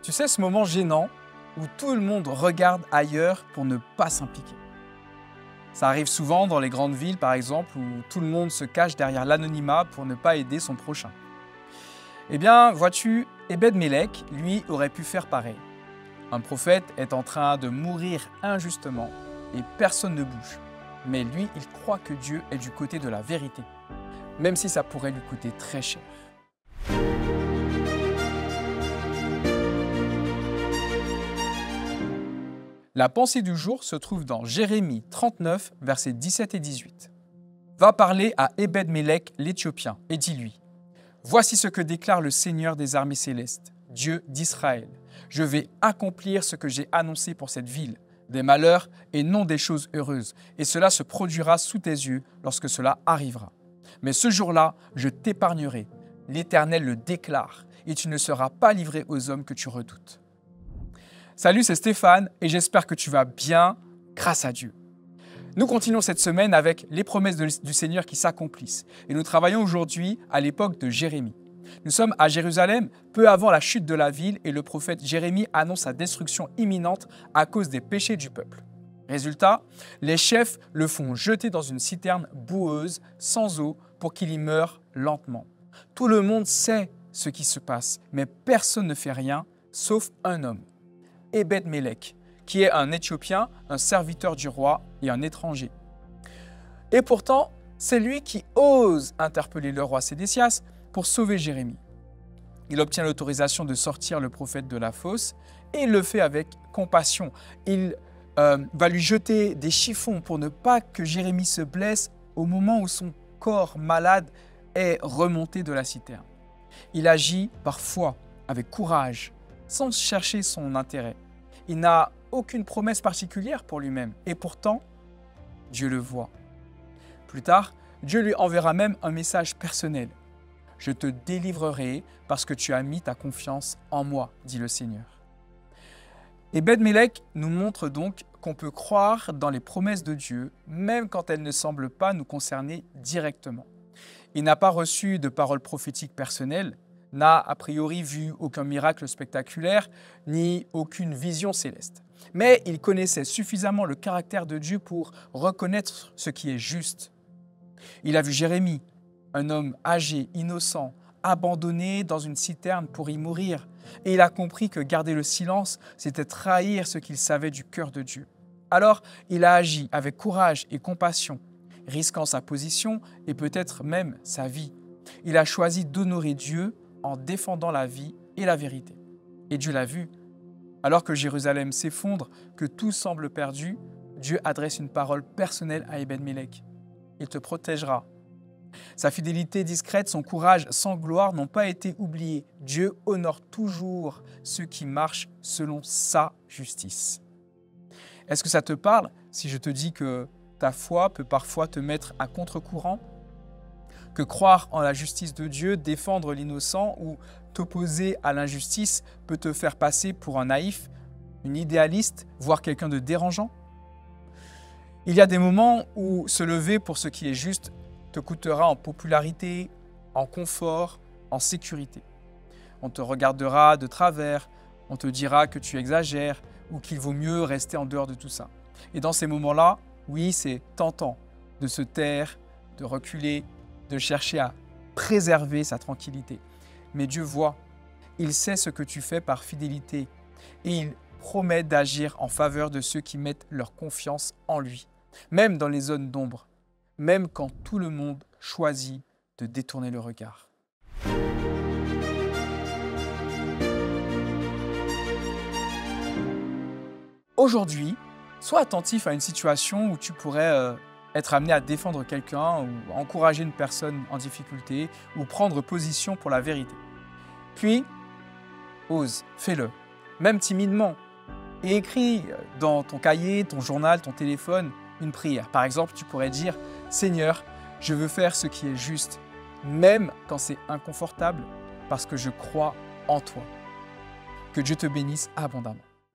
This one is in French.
Tu sais, ce moment gênant où tout le monde regarde ailleurs pour ne pas s'impliquer. Ça arrive souvent dans les grandes villes, par exemple, où tout le monde se cache derrière l'anonymat pour ne pas aider son prochain. Eh bien, vois-tu, Ebed-Mélec, lui, aurait pu faire pareil. Un prophète est en train de mourir injustement et personne ne bouge. Mais lui, il croit que Dieu est du côté de la vérité, même si ça pourrait lui coûter très cher. La pensée du jour se trouve dans Jérémie 39, versets 17 et 18. Va parler à Ebed-Mélec l'Éthiopien et dis-lui : Voici ce que déclare le Seigneur des armées célestes, Dieu d'Israël. Je vais accomplir ce que j'ai annoncé pour cette ville, des malheurs et non des choses heureuses, et cela se produira sous tes yeux lorsque cela arrivera. Mais ce jour-là, je t'épargnerai, l'Éternel le déclare, et tu ne seras pas livré aux hommes que tu redoutes. Salut, c'est Stéphane, et j'espère que tu vas bien grâce à Dieu. Nous continuons cette semaine avec les promesses du Seigneur qui s'accomplissent, et nous travaillons aujourd'hui à l'époque de Jérémie. Nous sommes à Jérusalem, peu avant la chute de la ville, et le prophète Jérémie annonce sa destruction imminente à cause des péchés du peuple. Résultat, les chefs le font jeter dans une citerne boueuse, sans eau, pour qu'il y meure lentement. Tout le monde sait ce qui se passe, mais personne ne fait rien, sauf un homme, Ebed-Mélec, qui est un Éthiopien, un serviteur du roi et un étranger. Et pourtant, c'est lui qui ose interpeller le roi Sédécias pour sauver Jérémie. Il obtient l'autorisation de sortir le prophète de la fosse et il le fait avec compassion. Il va lui jeter des chiffons pour ne pas que Jérémie se blesse au moment où son corps malade est remonté de la citerne. Il agit par foi, avec courage, sans chercher son intérêt. Il n'a aucune promesse particulière pour lui-même et pourtant, Dieu le voit. Plus tard, Dieu lui enverra même un message personnel. « Je te délivrerai parce que tu as mis ta confiance en moi, dit le Seigneur. » Ebed-Mélec nous montre donc qu'on peut croire dans les promesses de Dieu, même quand elles ne semblent pas nous concerner directement. Il n'a pas reçu de paroles prophétiques personnelles, n'a a priori vu aucun miracle spectaculaire, ni aucune vision céleste. Mais il connaissait suffisamment le caractère de Dieu pour reconnaître ce qui est juste. Il a vu Jérémie, un homme âgé, innocent, abandonné dans une citerne pour y mourir. Et il a compris que garder le silence, c'était trahir ce qu'il savait du cœur de Dieu. Alors, il a agi avec courage et compassion, risquant sa position et peut-être même sa vie. Il a choisi d'honorer Dieu en défendant la vie et la vérité. Et Dieu l'a vu. Alors que Jérusalem s'effondre, que tout semble perdu, Dieu adresse une parole personnelle à Ebed-Mélec. Il te protégera. Sa fidélité discrète, son courage sans gloire n'ont pas été oubliés. Dieu honore toujours ceux qui marchent selon sa justice. Est-ce que ça te parle si je te dis que ta foi peut parfois te mettre à contre-courant ? Que croire en la justice de Dieu, défendre l'innocent ou t'opposer à l'injustice peut te faire passer pour un naïf, une idéaliste, voire quelqu'un de dérangeant ? Il y a des moments où se lever pour ce qui est juste te coûtera en popularité, en confort, en sécurité. On te regardera de travers, on te dira que tu exagères ou qu'il vaut mieux rester en dehors de tout ça. Et dans ces moments-là, oui, c'est tentant de se taire, de reculer, de chercher à préserver sa tranquillité. Mais Dieu voit, il sait ce que tu fais par fidélité et il promet d'agir en faveur de ceux qui mettent leur confiance en lui, même dans les zones d'ombre, même quand tout le monde choisit de détourner le regard. Aujourd'hui, sois attentif à une situation où tu pourrais être amené à défendre quelqu'un ou encourager une personne en difficulté ou prendre position pour la vérité. Puis, ose, fais-le, même timidement, et écris dans ton cahier, ton journal, ton téléphone, une prière. Par exemple, tu pourrais dire « Seigneur, je veux faire ce qui est juste, même quand c'est inconfortable, parce que je crois en toi. » Que Dieu te bénisse abondamment.